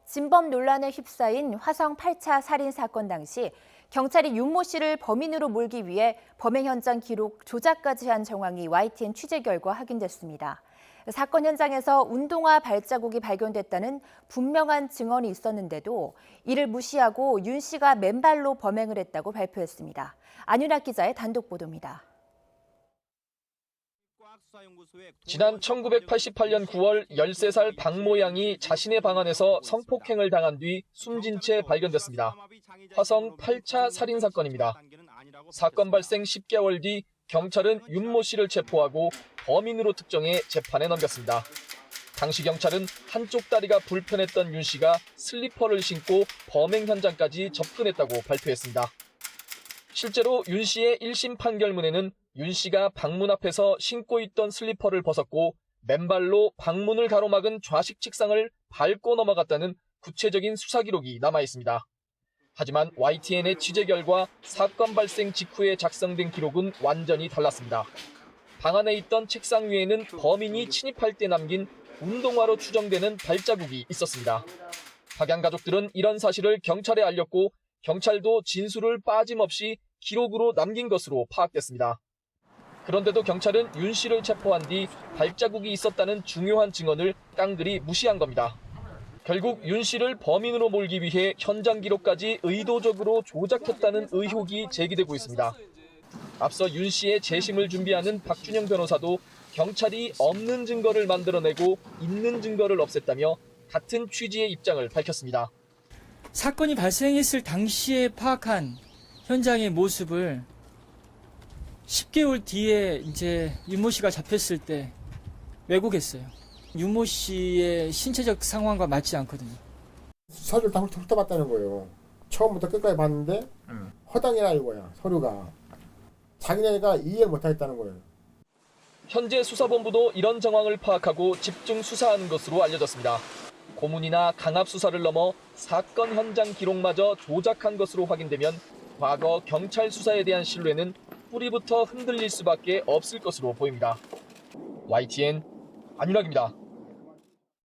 진범 논란에 휩싸인 화성 8차 살인 사건 당시 경찰이 윤모 씨를 범인으로 몰기 위해 범행 현장 기록 조작까지 한 정황이 YTN 취재 결과 확인됐습니다. 사건 현장에서 운동화 발자국이 발견됐다는 분명한 증언이 있었는데도 이를 무시하고 윤 씨가 맨발로 범행을 했다고 발표했습니다. 안윤아 기자의 단독 보도입니다. 지난 1988년 9월 13살 박모 양이 자신의 방 안에서 성폭행을 당한 뒤 숨진 채 발견됐습니다. 화성 8차 살인 사건입니다. 사건 발생 10개월 뒤 경찰은 윤모 씨를 체포하고 범인으로 특정해 재판에 넘겼습니다. 당시 경찰은 한쪽 다리가 불편했던 윤 씨가 슬리퍼를 신고 범행 현장까지 접근했다고 발표했습니다. 실제로 윤 씨의 1심 판결문에는 윤 씨가 방문 앞에서 신고 있던 슬리퍼를 벗었고 맨발로 방문을 가로막은 좌식 책상을 밟고 넘어갔다는 구체적인 수사 기록이 남아 있습니다. 하지만 YTN의 취재 결과 사건 발생 직후에 작성된 기록은 완전히 달랐습니다. 방 안에 있던 책상 위에는 범인이 침입할 때 남긴 운동화로 추정되는 발자국이 있었습니다. 박양 가족들은 이런 사실을 경찰에 알렸고 경찰도 진술을 빠짐없이 기록으로 남긴 것으로 파악됐습니다. 그런데도 경찰은 윤 씨를 체포한 뒤 발자국이 있었다는 중요한 증언을 깡그리 무시한 겁니다. 결국 윤 씨를 범인으로 몰기 위해 현장 기록까지 의도적으로 조작했다는 의혹이 제기되고 있습니다. 앞서 윤 씨의 재심을 준비하는 박준영 변호사도 경찰이 없는 증거를 만들어내고 있는 증거를 없앴다며 같은 취지의 입장을 밝혔습니다. 사건이 발생했을 당시에 파악한 현장의 모습을 10개월 뒤에 이제 윤모 씨가 잡혔을 때 왜곡했어요. 윤모 씨의 신체적 상황과 맞지 않거든요. 서류를 다 훑어봤다는 거예요. 처음부터 끝까지 봤는데 허당이라 이거야, 서류가. 자기네가 이해를 못하겠다는 거예요. 현재 수사본부도 이런 정황을 파악하고 집중 수사하는 것으로 알려졌습니다. 고문이나 강압 수사를 넘어 사건 현장 기록마저 조작한 것으로 확인되면 과거 경찰 수사에 대한 신뢰는 뿌리부터 흔들릴 수밖에 없을 것으로 보입니다. YTN 안윤학입니다.